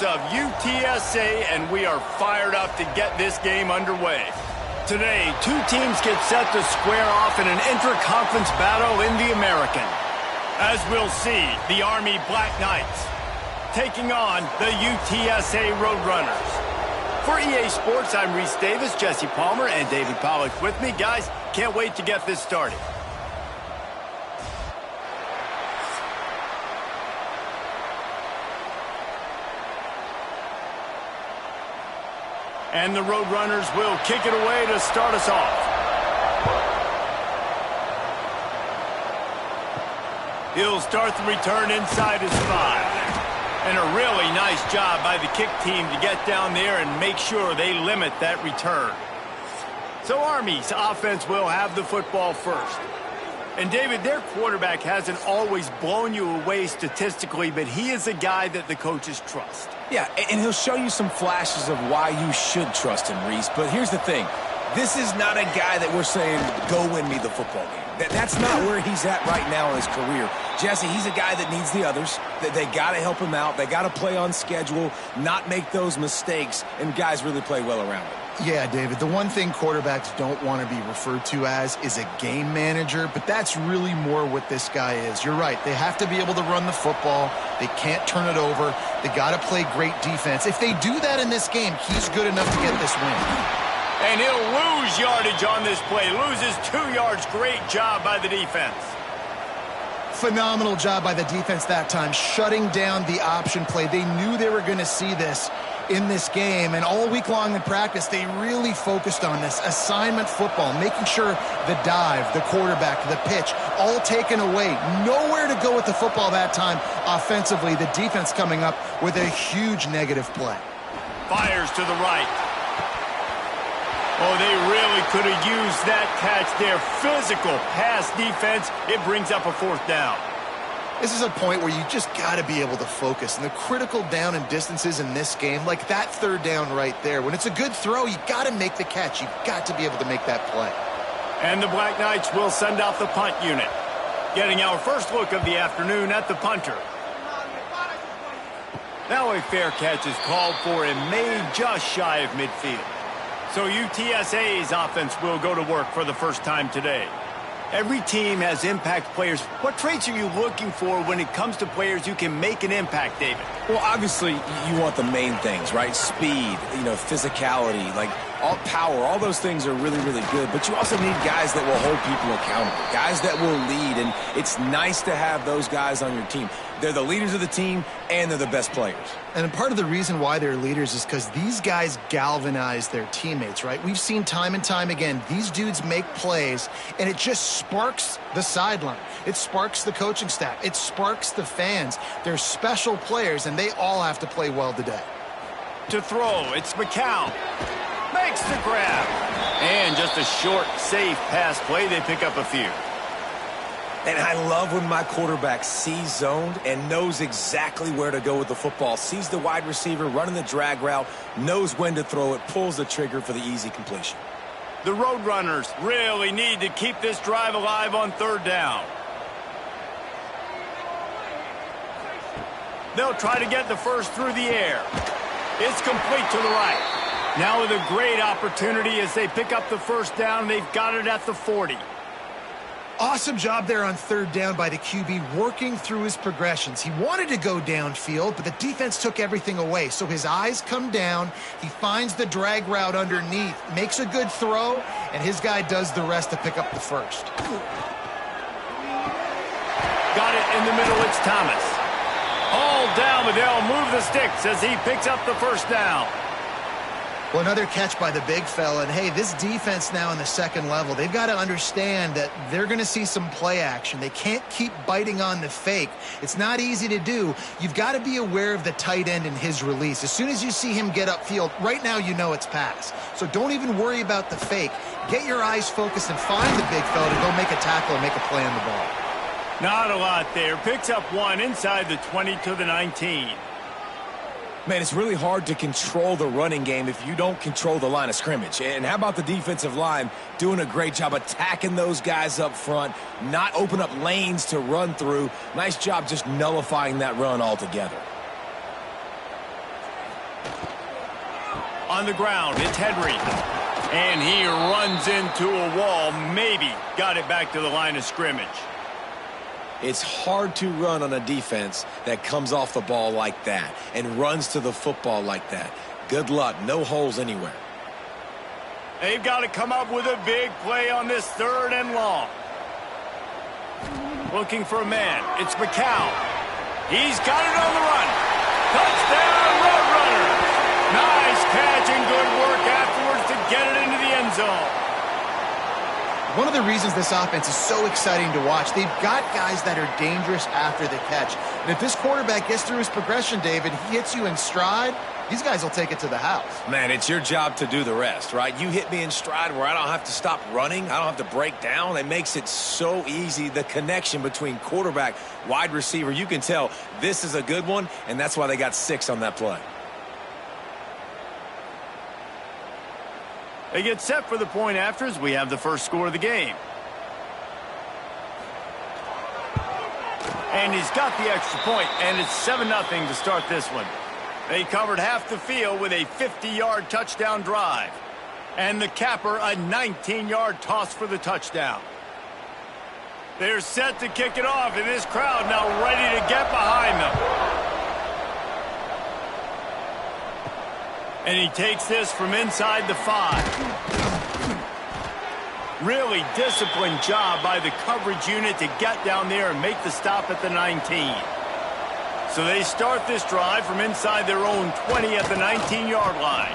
of UTSA, and we are fired up to get this game underway. Today, two teams get set to square off in an inter-conference battle in the American. As we'll see, the Army Black Knights taking on the UTSA Roadrunners. For EA Sports, I'm Reese Davis, Jesse Palmer, and David Pollack with me. Guys, can't wait to get this started. And the Roadrunners will kick it away to start us off. He'll start the return inside his 5. And a really nice job by the kick team to get down there and make sure they limit that return. So Army's offense will have the football first. And David, their quarterback hasn't always blown you away statistically, but he is a guy that the coaches trust. Yeah, and he'll show you some flashes of why you should trust him, Reese. But here's the thing. This is not a guy that we're saying, go win me the football game. That's not where he's at right now in his career. Jesse, he's a guy that needs the others. They got to help him out. They got to play on schedule, not make those mistakes, and guys really play well around him. Yeah, David, the one thing quarterbacks don't want to be referred to as is a game manager, but that's really more what this guy is. You're right. They have to be able to run the football. They can't turn it over. They got to play great defense. If they do that in this game, he's good enough to get this win. And he'll lose yardage on this play. Loses 2 yards. Great job by the defense. Phenomenal job by the defense that time, shutting down the option play. They knew they were going to see this in this game, and all week long in practice, they really focused on this assignment football, making sure the dive, the quarterback, the pitch, all taken away. Nowhere to go with the football that time offensively. The defense coming up with a huge negative play. Fires to the right. Oh, they really could have used that catch there. Physical pass defense. It brings up a 4th down. This is a point where you just got to be able to focus. And the critical down and distances in this game, like that 3rd down right there, when it's a good throw, you got to make the catch. You've got to be able to make that play. And the Black Knights will send out the punt unit. Getting our first look of the afternoon at the punter. Now a fair catch is called for and made just shy of midfield. So UTSA's offense will go to work for the first time today. Every team has impact players. What traits are you looking for when it comes to players who can make an impact, David? Well, obviously, you want the main things, right? Speed, physicality, like all power, all those things are really, really good. But you also need guys that will hold people accountable, guys that will lead. And it's nice to have those guys on your team. They're the leaders of the team, and they're the best players. And part of the reason why they're leaders is because these guys galvanize their teammates, right? We've seen time and time again, these dudes make plays, and it just sparks the sideline. It sparks the coaching staff. It sparks the fans. They're special players, and they all have to play well today. To throw, it's McCown. Makes the grab. And just a short, safe pass play. They pick up a few. And I love when my quarterback sees zoned and knows exactly where to go with the football. Sees the wide receiver running the drag route, knows when to throw it, pulls the trigger for the easy completion. The Roadrunners really need to keep this drive alive on 3rd down. They'll try to get the first through the air. It's complete to the right. Now with a great opportunity as they pick up the first down. They've got it at the 40. Awesome job there on 3rd down by the QB, working through his progressions. He wanted to go downfield, but the defense took everything away. So his eyes come down. He finds the drag route underneath, makes a good throw, and his guy does the rest to pick up the first. Got it in the middle. It's Thomas. All down, but they'll move the sticks as he picks up the first down. Well, another catch by the big fella. And, hey, this defense now in the 2nd level, they've got to understand that they're going to see some play action. They can't keep biting on the fake. It's not easy to do. You've got to be aware of the tight end and his release. As soon as you see him get upfield, right now you know it's pass. So don't even worry about the fake. Get your eyes focused and find the big fella to go make a tackle and make a play on the ball. Not a lot there. Picks up 1 inside the 20 to the 19. Man, it's really hard to control the running game if you don't control the line of scrimmage. And how about the defensive line doing a great job attacking those guys up front, not open up lanes to run through. Nice job just nullifying that run altogether. On the ground, it's Henry. And he runs into a wall, maybe got it back to the line of scrimmage. It's hard to run on a defense that comes off the ball like that and runs to the football like that. Good luck. No holes anywhere. They've got to come up with a big play on this 3rd and long. Looking for a man. It's McCown. He's got it on the run. Touchdown, Roadrunners. Nice catch and good work afterwards to get it into the end zone. One of the reasons this offense is so exciting to watch, they've got guys that are dangerous after the catch. And if this quarterback gets through his progression, David, he hits you in stride, these guys will take it to the house. Man, it's your job to do the rest, right? You hit me in stride where I don't have to stop running. I don't have to break down. It makes it so easy. The connection between quarterback, wide receiver, you can tell this is a good one, and that's why they got 6 on that play. They get set for the point after as we have the first score of the game. And he's got the extra point, and it's 7-0 to start this one. They covered half the field with a 50-yard touchdown drive. And the capper, a 19-yard toss for the touchdown. They're set to kick it off, and this crowd now ready to get behind them. And he takes this from inside the 5. Really disciplined job by the coverage unit to get down there and make the stop at the 19. So they start this drive from inside their own 20 at the 19-yard line.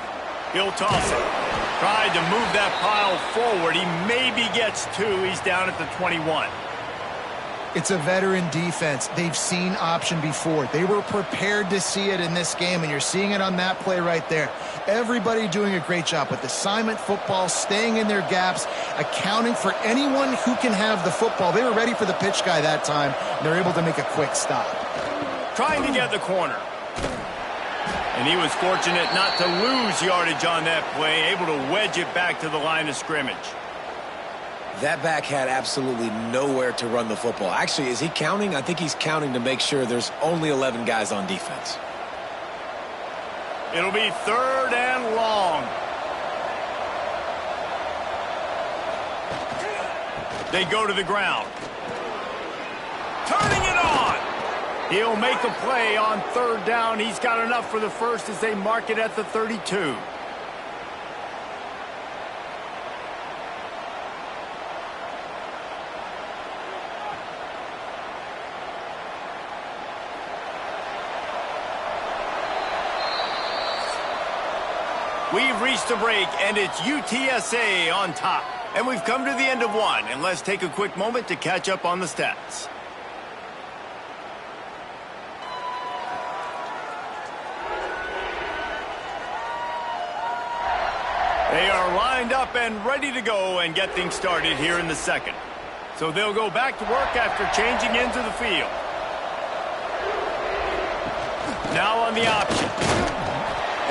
He'll toss it. Tried to move that pile forward. He maybe gets 2. He's down at the 21. It's a veteran defense. They've seen option before. They were prepared to see it in this game, and you're seeing it on that play right there. Everybody doing a great job with assignment football, staying in their gaps, accounting for anyone who can have the football. They were ready for the pitch guy that time, and they're able to make a quick stop. Trying to get the corner. And he was fortunate not to lose yardage on that play, able to wedge it back to the line of scrimmage. That back had absolutely nowhere to run the football. Actually, is he counting? I think he's counting to make sure there's only 11 guys on defense. It'll be 3rd and long. They go to the ground. Turning it on. He'll make a play on 3rd down. He's got enough for the first as they mark it at the 32. We've reached a break, and it's UTSA on top. And we've come to the end of one, and let's take a quick moment to catch up on the stats. They are lined up and ready to go and get things started here in the second. So they'll go back to work after changing into the field. Now on the option.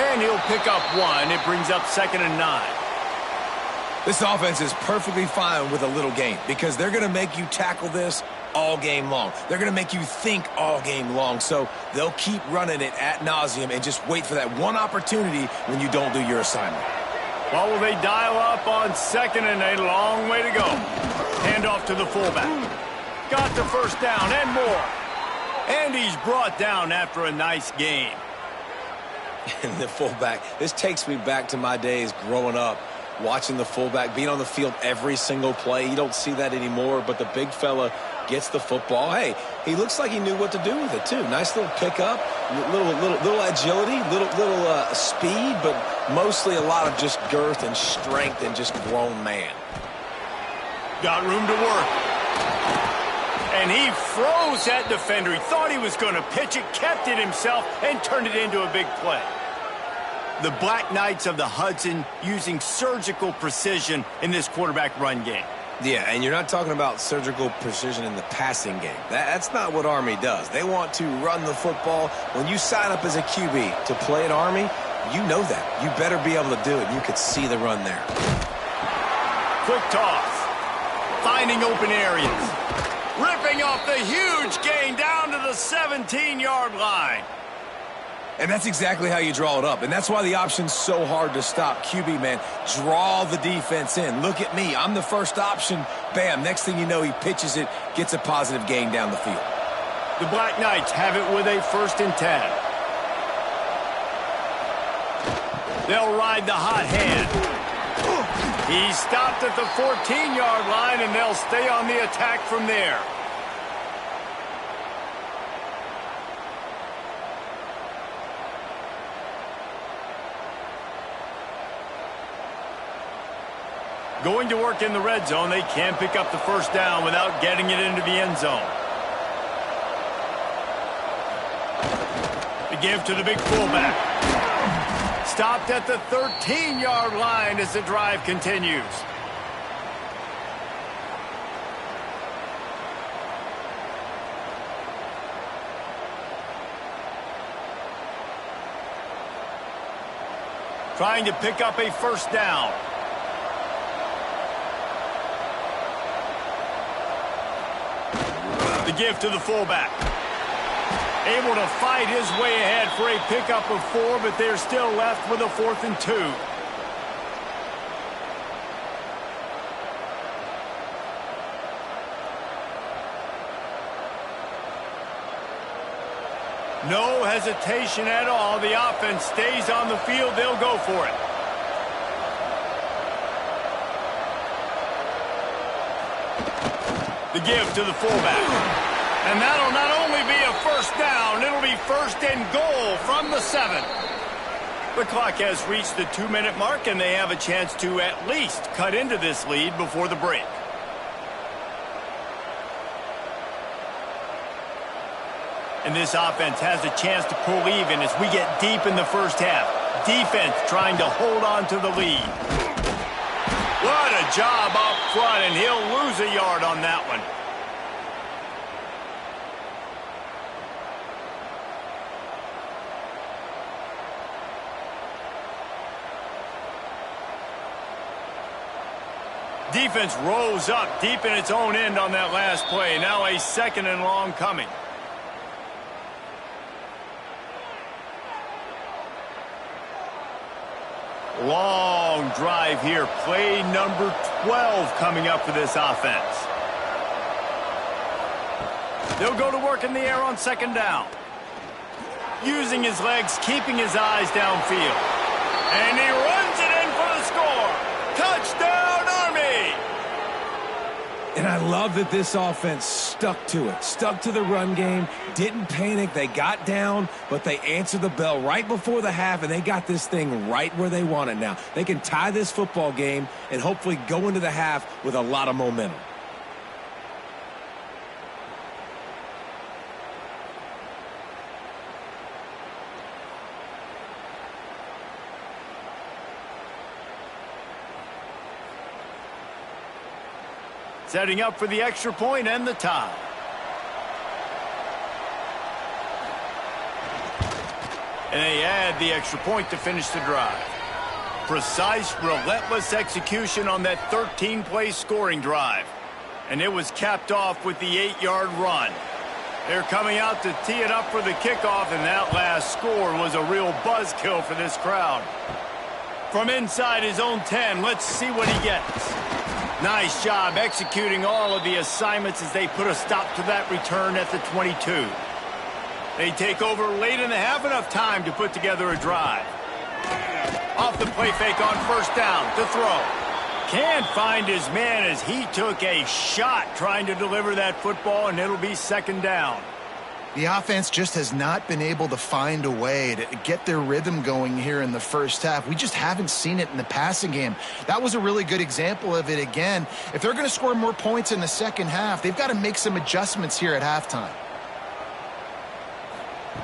And he'll pick up 1. It brings up 2nd and 9. This offense is perfectly fine with a little gain because they're going to make you tackle this all game long. They're going to make you think all game long. So they'll keep running it ad nauseum and just wait for that one opportunity when you don't do your assignment. Well, will they dial up on 2nd and a long way to go? Hand off to the fullback. Got the first down and more. And he's brought down after a nice game. And the fullback, this takes me back to my days growing up, watching the fullback being on the field every single play. You don't see that anymore, but the big fella gets the football. Hey, he looks like he knew what to do with it too. Nice little pickup, little agility, little speed, but mostly a lot of just girth and strength and just grown man. Got room to work. And he froze that defender. He thought he was going to pitch it, kept it himself, and turned it into a big play. The Black Knights of the Hudson using surgical precision in this quarterback run game. Yeah, and you're not talking about surgical precision in the passing game. That's not what Army does. They want to run the football. When you sign up as a QB to play at Army, you know that. You better be able to do it. You could see the run there. Quick toss. Finding open areas. Ripping off the huge gain down to the 17-yard line. And that's exactly how you draw it up. And that's why the option's so hard to stop. QB, man, draw the defense in. Look at me. I'm the first option. Bam. Next thing you know, he pitches it, gets a positive gain down the field. The Black Knights have it with a 1st and 10. They'll ride the hot hand. He stopped at the 14-yard line, and they'll stay on the attack from there. Going to work in the red zone, they can pick up the 1st down without getting it into the end zone. The give to the big fullback. Stopped at the 13-yard line as the drive continues. Trying to pick up a 1st down. The give to the fullback. Able to fight his way ahead for a pickup of 4, but they're still left with a 4th and 2. No hesitation at all. The offense stays on the field. They'll go for it. The give to the fullback. And that'll not only be a 1st down, it'll be 1st and goal from the 7. The clock has reached the 2-minute mark, and they have a chance to at least cut into this lead before the break. And this offense has a chance to pull even as we get deep in the 1st half. Defense trying to hold on to the lead. What a job up front, and he'll lose a yard on that one. Defense rose up deep in its own end on that last play. Now a 2nd and long coming. Long drive here. Play number 12 coming up for this offense. They'll go to work in the air on 2nd down. Using his legs, keeping his eyes downfield. And he runs it in for the score. Touchdown, Army! And I love that this offense stuck to it, stuck to the run game, didn't panic. They got down, but they answered the bell right before the half, and they got this thing right where they want it now. They can tie this football game and hopefully go into the half with a lot of momentum. Setting up for the extra point and the tie. And they add the extra point to finish the drive. Precise, relentless execution on that 13-play scoring drive. And it was capped off with the 8-yard run. They're coming out to tee it up for the kickoff, and that last score was a real buzzkill for this crowd. From inside his own 10, let's see what he gets. Nice job executing all of the assignments as they put a stop to that return at the 22. They take over late in the half, enough time to put together a drive. Off the play fake on 1st down to throw. Can't find his man as he took a shot trying to deliver that football, and it'll be 2nd down. The offense just has not been able to find a way to get their rhythm going here in the 1st half. We just haven't seen it in the passing game. That was a really good example of it again. If they're going to score more points in the 2nd half, they've got to make some adjustments here at halftime.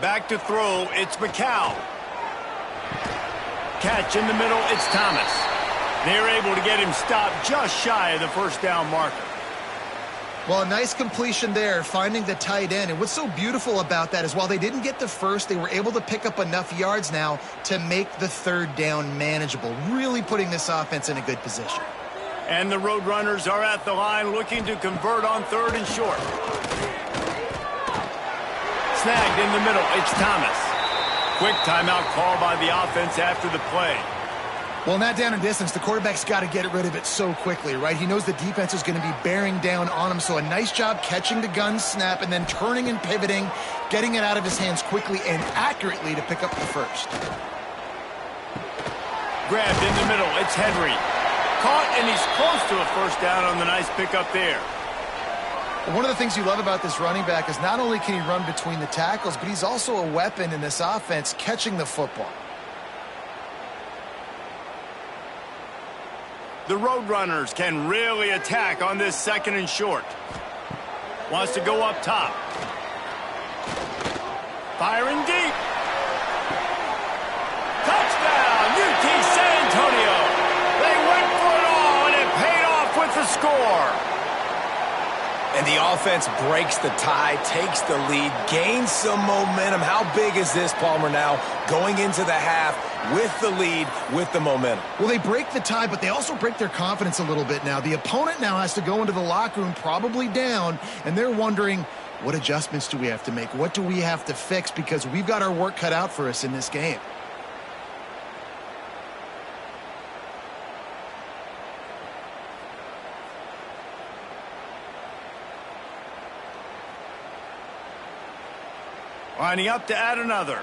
Back to throw, it's McCow. Catch in the middle, it's Thomas. They're able to get him stopped just shy of the 1st down marker. Well, a nice completion there, finding the tight end. And what's so beautiful about that is while they didn't get the 1st, they were able to pick up enough yards now to make the 3rd down manageable, really putting this offense in a good position. And the Roadrunners are at the line looking to convert on 3rd and short. Snagged in the middle, it's Thomas. quick timeout call by the offense after the play. Well, in that down and distance, the quarterback's got to get rid of it so quickly, right? He knows the defense is going to be bearing down on him, so a nice job catching the gun snap and then turning and pivoting, getting it out of his hands quickly and accurately to pick up the first. Grabbed in the middle. It's Henry. Caught, and he's close to a first down on the nice pickup there. One of the things you love about this running back is not only can he run between the tackles, but he's also a weapon in this offense catching the football. The Roadrunners can really attack on this second and short. Wants to go up top. Firing deep. Touchdown, UT San Antonio. They went for it all, and it paid off with the score. And the offense breaks the tie, takes the lead, gains some momentum. How big is this, Palmer, now going into the half with the lead, with the momentum? Well, they break the tie, but they also break their confidence a little bit now. The opponent now has to go into the locker room probably down, and they're wondering, what adjustments do we have to make? What do we have to fix? Because we've got our work cut out for us in this game. Lining up to add another.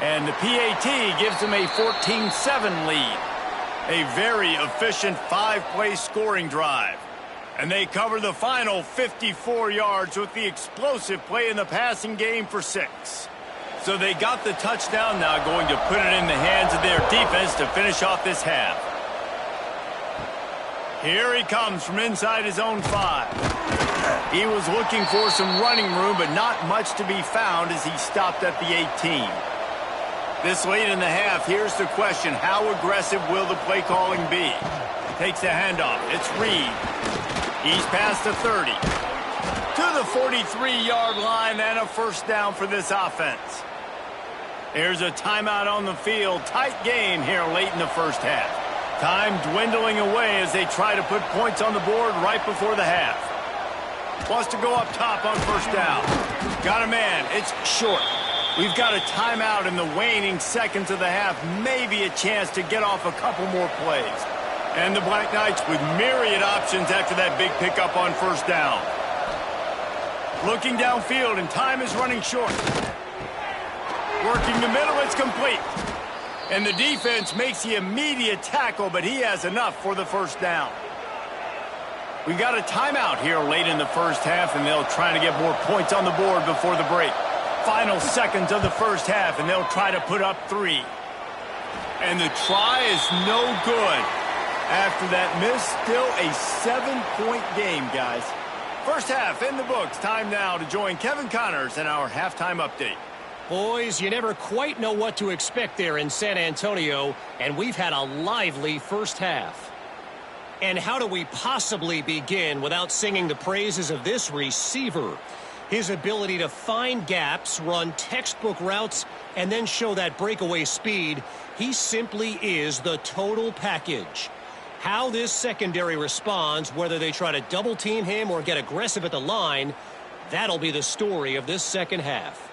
And the PAT gives them a 14-7 lead. A very efficient 5-play scoring drive. And they cover the final 54 yards with the explosive play in the passing game for 6. So they got the touchdown, now going to put it in the hands of their defense to finish off this half. Here he comes from inside his own 5. He was looking for some running room, but not much to be found as he stopped at the 18. This late in the half, here's the question. How aggressive will the play calling be? Takes the handoff. It's Reed. He's past the 30. To the 43-yard line and a first down for this offense. There's a timeout on the field. Tight game here late in the first half. Time dwindling away as they try to put points on the board right before the half. Wants to go up top on first down. Got a man. It's short. We've got a timeout in the waning seconds of the half. Maybe a chance to get off a couple more plays. And the Black Knights with myriad options after that big pickup on first down. Looking downfield, and time is running short. Working the middle, it's complete. And the defense makes the immediate tackle, but he has enough for the first down. We've got a timeout here late in the first half, and they'll try to get more points on the board before the break. Final seconds of the first half, and they'll try to put up 3. And the try is no good. After that miss, still a 7-point game, guys. First half in the books. Time now to join Kevin Connors in our halftime update. Boys, you never quite know what to expect there in San Antonio, and we've had a lively first half. And how do we possibly begin without singing the praises of this receiver? His ability to find gaps, run textbook routes, and then show that breakaway speed, he simply is the total package. How this secondary responds, whether they try to double team him or get aggressive at the line, that'll be the story of this second half.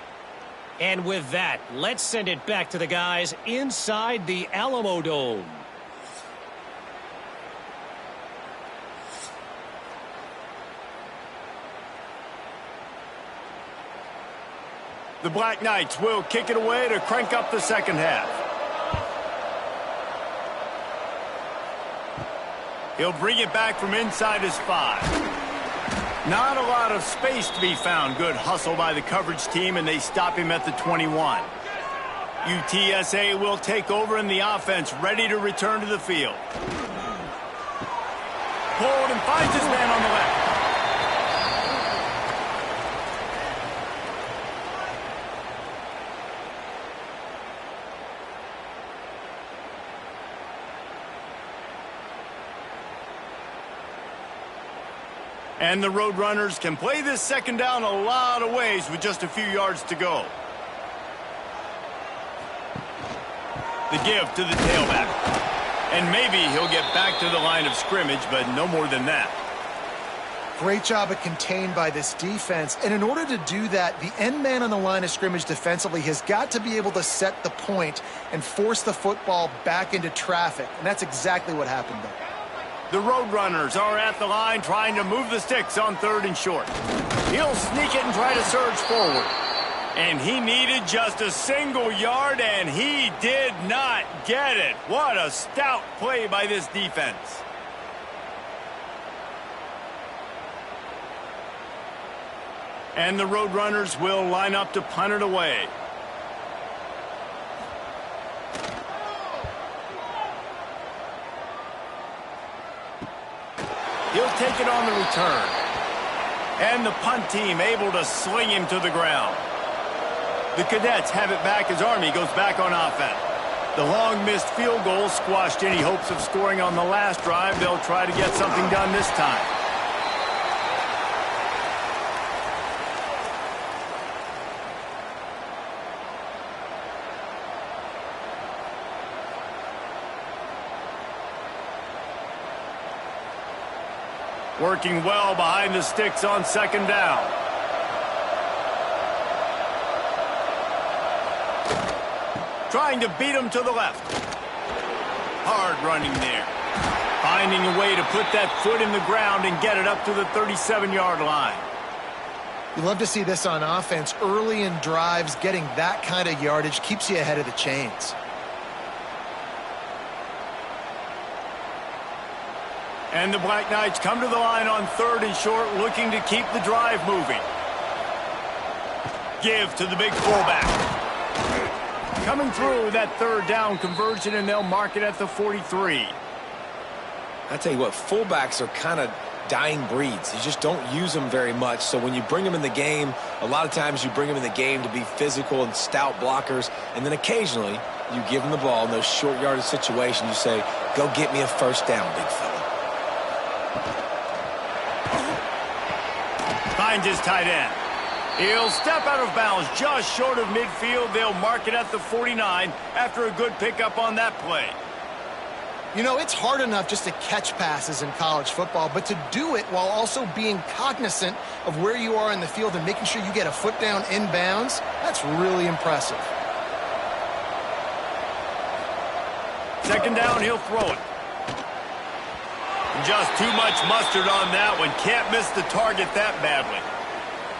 And with that, let's send it back to the guys inside the Alamo Dome. The Black Knights will kick it away to crank up the second half. He'll bring it back from inside his 5. Not a lot of space to be found. Good hustle by the coverage team, and they stop him at the 21. UTSA will take over in the offense, ready to return to the field. Pulled and finds his man on the left. And the Roadrunners can play this second down a lot of ways with just a few yards to go. The give to the tailback. And maybe he'll get back to the line of scrimmage, but no more than that. Great job of contained by this defense. And in order to do that, the end man on the line of scrimmage defensively has got to be able to set the point and force the football back into traffic. And that's exactly what happened there. The Roadrunners are at the line trying to move the sticks on 3rd and short. He'll sneak it and try to surge forward. And he needed just a single yard, and he did not get it. What a stout play by this defense. And the Roadrunners will line up to punt it away. He'll take it on the return. And the punt team able to sling him to the ground. The Cadets have it back as Army goes back on offense. The long missed field goal squashed any hopes of scoring on the last drive. They'll try to get something done this time. Working well behind the sticks on 2nd down. Trying to beat him to the left. Hard running there. Finding a way to put that foot in the ground and get it up to the 37-yard line. You love to see this on offense. Early in drives, getting that kind of yardage keeps you ahead of the chains. And the Black Knights come to the line on 3rd and short, looking to keep the drive moving. Give to the big fullback. Coming through that 3rd down conversion, and they'll mark it at the 43. I tell you what, fullbacks are kind of dying breeds. You just don't use them very much. So when you bring them in the game, a lot of times you bring them in the game to be physical and stout blockers, and then occasionally you give them the ball in those short yardage situations. You say, go get me a 1st down, big fella. Finds his tight end. He'll step out of bounds just short of midfield. They'll mark it at the 49 after a good pickup on that play. You know, it's hard enough just to catch passes in college football, but to do it while also being cognizant of where you are in the field and making sure you get a foot down inbounds, that's really impressive. 2nd down, he'll throw it. Just too much mustard on that one. Can't miss the target that badly.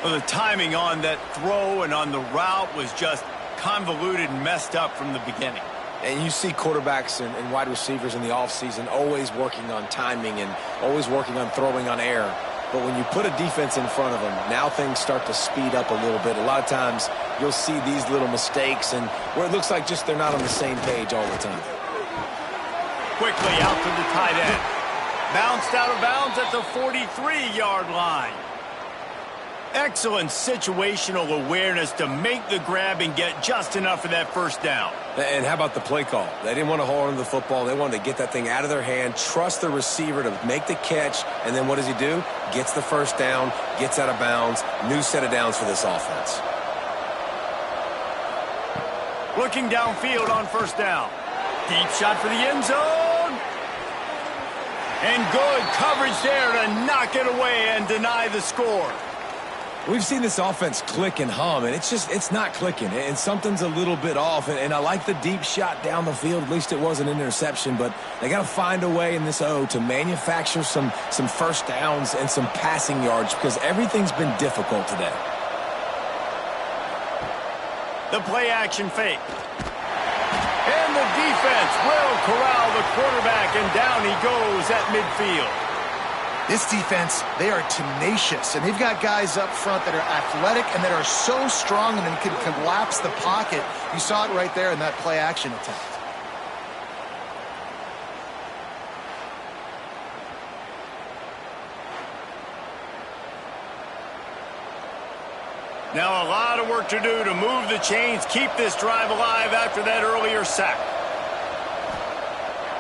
Well, the timing on that throw and on the route was just convoluted and messed up from the beginning. And you see quarterbacks and wide receivers in the offseason always working on timing and always working on throwing on air. But when you put a defense in front of them, now things start to speed up a little bit. A lot of times you'll see these little mistakes and where it looks like just they're not on the same page all the time. Quickly out to the tight end. Bounced out of bounds at the 43-yard line. Excellent situational awareness to make the grab and get just enough of that 1st down. And how about the play call? They didn't want to hold on to the football. They wanted to get that thing out of their hand, trust the receiver to make the catch, and then what does he do? Gets the 1st down, gets out of bounds. New set of downs for this offense. Looking downfield on 1st down. Deep shot for the end zone. And good coverage there to knock it away and deny the score. We've seen this offense click and hum, and it's not clicking, and something's a little bit off. And I like the deep shot down the field. At least it wasn't an interception, but they got to find a way in this O to manufacture some 1st downs and some passing yards because everything's been difficult today. The play action fake. And the defense will corral the quarterback, and down he goes at midfield. This defense, they are tenacious, and they've got guys up front that are athletic and that are so strong and can collapse the pocket. You saw it right there in that play action attempt. Now a lot of work to do to move the chains, keep this drive alive after that earlier sack.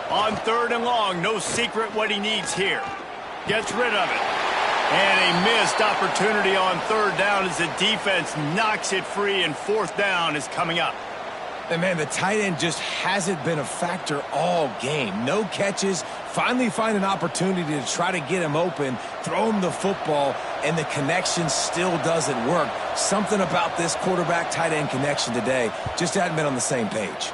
On 3rd and long, no secret what he needs here. Gets rid of it. And a missed opportunity on 3rd down as the defense knocks it free, and 4th down is coming up. And, man, the tight end just hasn't been a factor all game. No catches, finally find an opportunity to try to get him open, throw him the football, and the connection still doesn't work. Something about this quarterback-tight end connection today just hadn't been on the same page.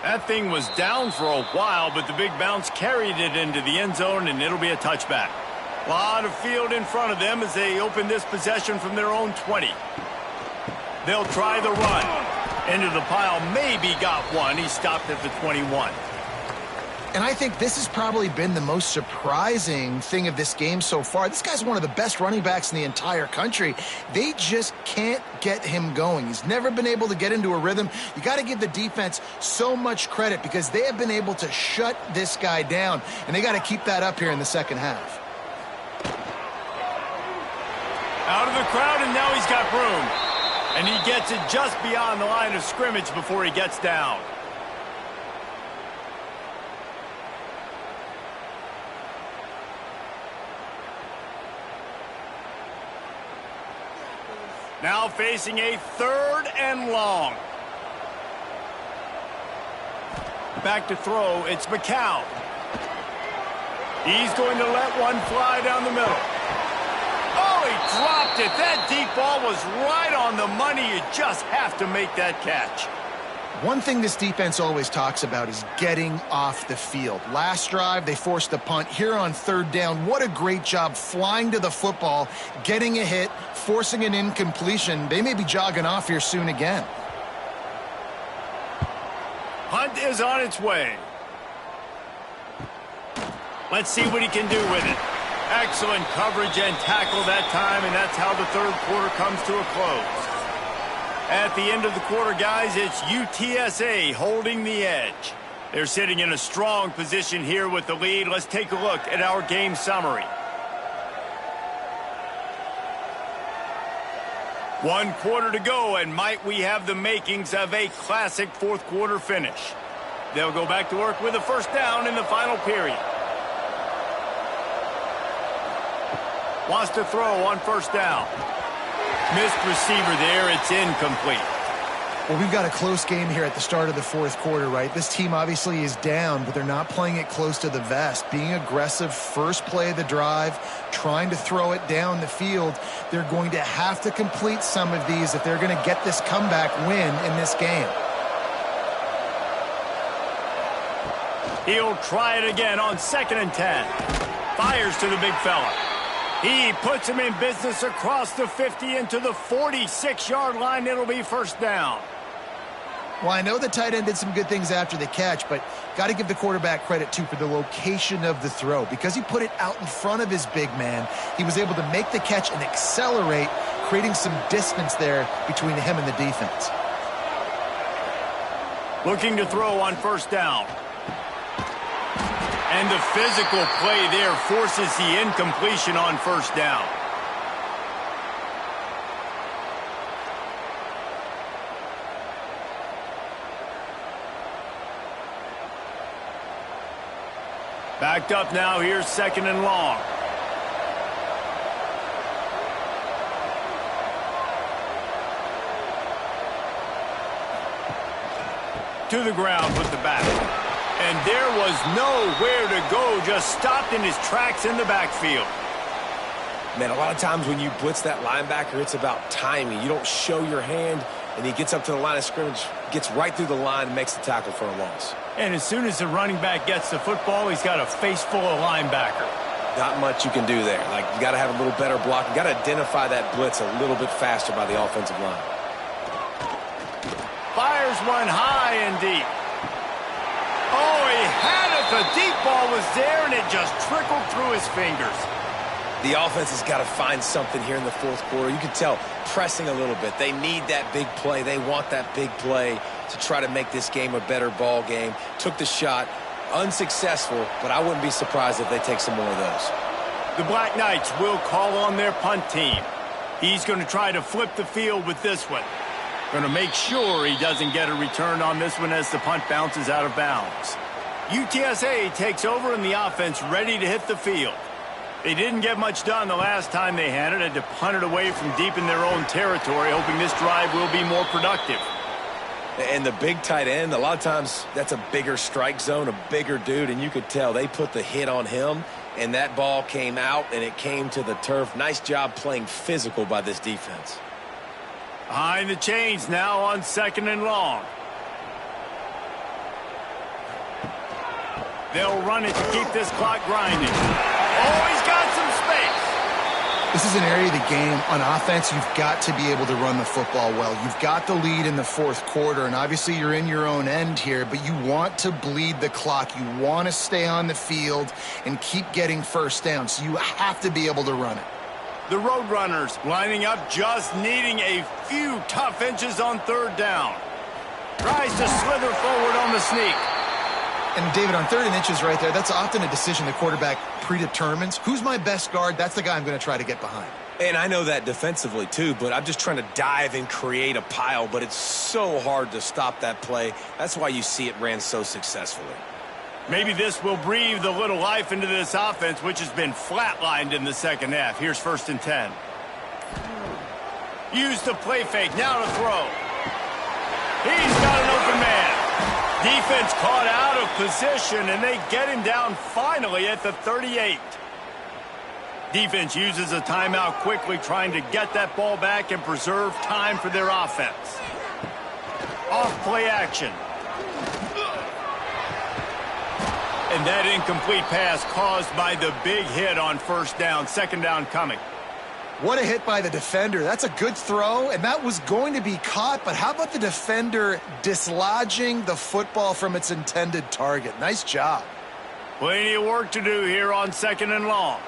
That thing was down for a while, but the big bounce carried it into the end zone, and it'll be a touchback. A lot of field in front of them as they open this possession from their own 20. They'll try the run. Into the pile, maybe got one. He stopped at the 21. And I think this has probably been the most surprising thing of this game so far. This guy's one of the best running backs in the entire country. They just can't get him going. He's never been able to get into a rhythm. You got to give the defense so much credit because they have been able to shut this guy down, and they got to keep that up here in the second half. Out of the crowd, and now he's got room. And he gets it just beyond the line of scrimmage before he gets down. Now facing a 3rd and long. Back to throw, it's McCown. He's going to let one fly down the middle. Oh, he dropped it. That deep ball was right on the money. You just have to make that catch. One thing this defense always talks about is getting off the field. Last drive, they forced a punt. Here on 3rd down, what a great job flying to the football, getting a hit, forcing an incompletion. They may be jogging off here soon again. Punt is on its way. Let's see what he can do with it. Excellent coverage and tackle that time, and that's how the 3rd quarter comes to a close. At the end of the quarter, guys, it's UTSA holding the edge. They're sitting in a strong position here with the lead. Let's take a look at our game summary. 1 quarter to go, and might we have the makings of a classic 4th quarter finish. They'll go back to work with a 1st down in the final period. Wants to throw on 1st down. Missed receiver there. It's incomplete. Well, we've got a close game here at the start of the 4th quarter, right? This team obviously is down, but they're not playing it close to the vest. Being aggressive, first play of the drive, trying to throw it down the field. They're going to have to complete some of these if they're going to get this comeback win in this game. He'll try it again on 2nd and 10. Fires to the big fella. He puts him in business across the 50 into the 46-yard line. It'll be 1st down. Well, I know the tight end did some good things after the catch, but got to give the quarterback credit, too, for the location of the throw. Because he put it out in front of his big man, he was able to make the catch and accelerate, creating some distance there between him and the defense. Looking to throw on 1st down. And the physical play there forces the incompletion on 1st down. Backed up now, here's 2nd and long. To the ground with the back. And there was nowhere to go, just stopped in his tracks in the backfield. Man, a lot of times when you blitz that linebacker, it's about timing. You don't show your hand, and he gets up to the line of scrimmage, gets right through the line, and makes the tackle for a loss. And as soon as the running back gets the football, he's got a face full of linebacker. Not much you can do there. Like, you got to have a little better block. You got to identify that blitz a little bit faster by the offensive line. Fires one high and deep. Oh, he had it. The deep ball was there, and it just trickled through his fingers. The offense has got to find something here in the 4th quarter. You can tell, pressing a little bit. They need that big play. They want that big play to try to make this game a better ball game. Took the shot, unsuccessful, but I wouldn't be surprised if they take some more of those. The Black Knights will call on their punt team. He's going to try to flip the field with this one. Going to make sure he doesn't get a return on this one as the punt bounces out of bounds. UTSA takes over in the offense, ready to hit the field. They didn't get much done the last time they had it. Had to punt it away from deep in their own territory, hoping this drive will be more productive. And the big tight end, a lot of times that's a bigger strike zone, a bigger dude, and you could tell they put the hit on him, and that ball came out, and it came to the turf. Nice job playing physical by this defense. Behind the chains now on 2nd and long. They'll run it to keep this clock grinding. Oh, he's got some space. This is an area of the game on offense you've got to be able to run the football well. You've got the lead in the 4th quarter, and obviously you're in your own end here, but you want to bleed the clock. You want to stay on the field and keep getting first down, so you have to be able to run it. The Roadrunners lining up, just needing a few tough inches on 3rd down. Tries to slither forward on the sneak. And, David, on 3rd and inches right there, that's often a decision the quarterback predetermines. Who's my best guard? That's the guy I'm going to try to get behind. And I know that defensively, too, but I'm just trying to dive and create a pile, but it's so hard to stop that play. That's why you see it ran so successfully. Maybe this will breathe a little life into this offense, which has been flatlined in the 2nd half. Here's 1st and 10. Use the play fake, now to throw. He's got an open man. Defense caught out of position, and they get him down finally at the 38. Defense uses a timeout quickly, trying to get that ball back and preserve time for their offense. Off-play action. And that incomplete pass caused by the big hit on 1st down. 2nd down coming. What a hit by the defender. That's a good throw, and that was going to be caught, but how about the defender dislodging the football from its intended target? Nice job. Plenty of work to do here on 2nd and long.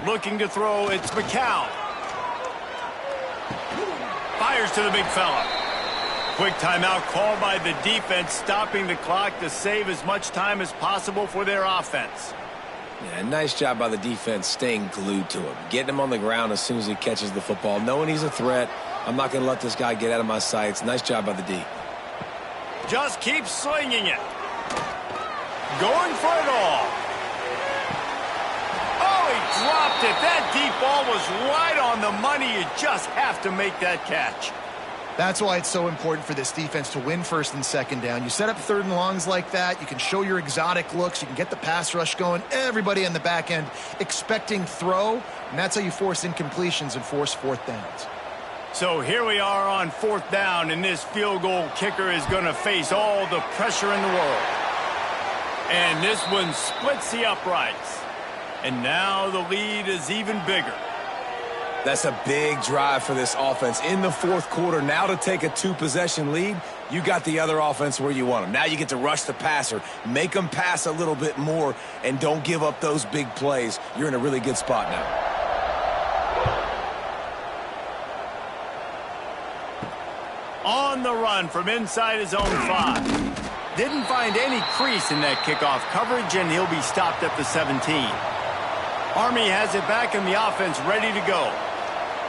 Looking to throw, it's McCown. Fires to the big fella. Quick timeout called by the defense, stopping the clock to save as much time as possible for their offense. Yeah, nice job by the defense staying glued to him. Getting him on the ground as soon as he catches the football. Knowing he's a threat, I'm not going to let this guy get out of my sights. Nice job by the D. Just keep slinging it. Going for it all. Oh, he dropped it. That deep ball was right on the money. You just have to make that catch. That's why it's so important for this defense to win 1st and 2nd down. You set up 3rd and longs like that. You can show your exotic looks. You can get the pass rush going. Everybody on the back end expecting throw, and that's how you force incompletions and force 4th downs. So here we are on 4th down, and this field goal kicker is going to face all the pressure in the world. And this one splits the uprights. And now the lead is even bigger. That's a big drive for this offense in the 4th quarter. Now to take a 2-possession lead, you got the other offense where you want them. Now you get to rush the passer, make them pass a little bit more, and don't give up those big plays. You're in a really good spot now. On the run from inside his own 5. Didn't find any crease in that kickoff coverage, and he'll be stopped at the 17. Army has it back in the offense, ready to go.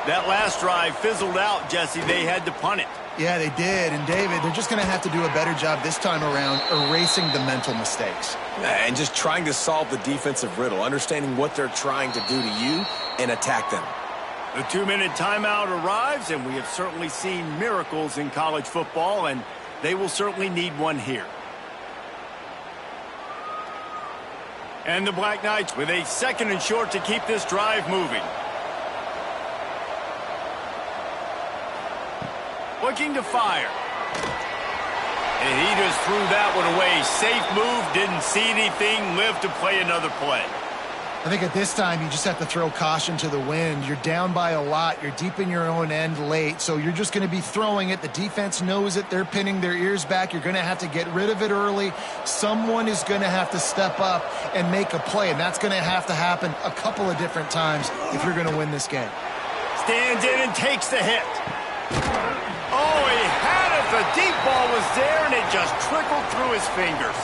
That last drive fizzled out, Jesse. They had to punt it. Yeah, they did. And, David, they're just going to have to do a better job this time around erasing the mental mistakes. And just trying to solve the defensive riddle, understanding what they're trying to do to you and attack them. The 2-minute timeout arrives, and we have certainly seen miracles in college football, and they will certainly need one here. And the Black Knights with a 2nd and short to keep this drive moving. Looking to fire. And he just threw that one away. Safe move, didn't see anything, lived to play another play. I think at this time you just have to throw caution to the wind. You're down by a lot. You're deep in your own end late, so you're just going to be throwing it. The defense knows it. They're pinning their ears back. You're going to have to get rid of it early. Someone is going to have to step up and make a play, and that's going to have to happen a couple of different times if you're going to win this game. Stands in and takes the hit. Oh, he had it. The deep ball was there, and it just trickled through his fingers.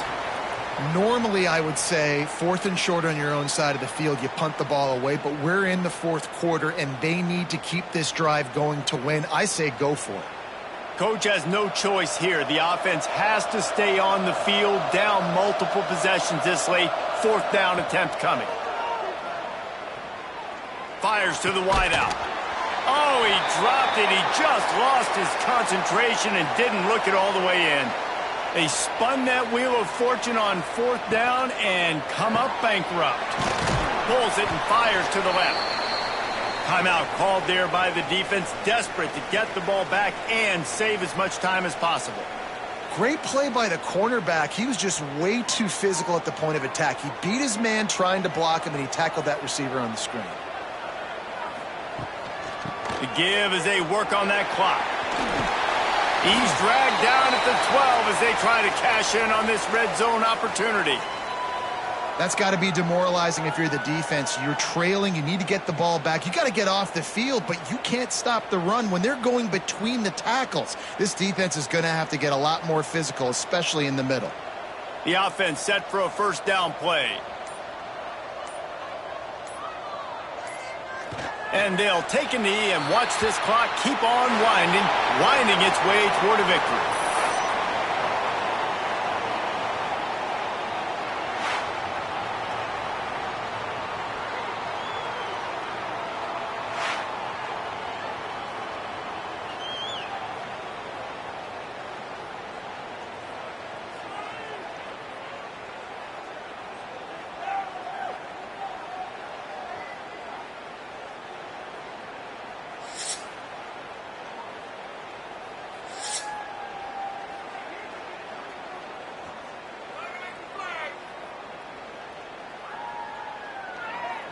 Normally, I would say 4th and short on your own side of the field, you punt the ball away, but we're in the 4th quarter, and they need to keep this drive going to win. I say go for it. Coach has no choice here. The offense has to stay on the field, down multiple possessions this late. 4th down attempt coming. Fires to the wideout. Oh, he dropped it. He just lost his concentration and didn't look it all the way in. They spun that wheel of fortune on 4th down and come up bankrupt. Pulls it and fires to the left. Timeout called there by the defense, desperate to get the ball back and save as much time as possible. Great play by the cornerback. He was just way too physical at the point of attack. He beat his man trying to block him, and he tackled that receiver on the screen. The give as they work on that clock. He's dragged down at the 12 as they try to cash in on this red zone opportunity. That's got to be demoralizing if you're the defense. You're trailing. You need to get the ball back. You got to get off the field, but you can't stop the run when they're going between the tackles. This defense is going to have to get a lot more physical, especially in the middle. The offense set for a 1st down play. And they'll take a knee and watch this clock keep on winding its way toward a victory.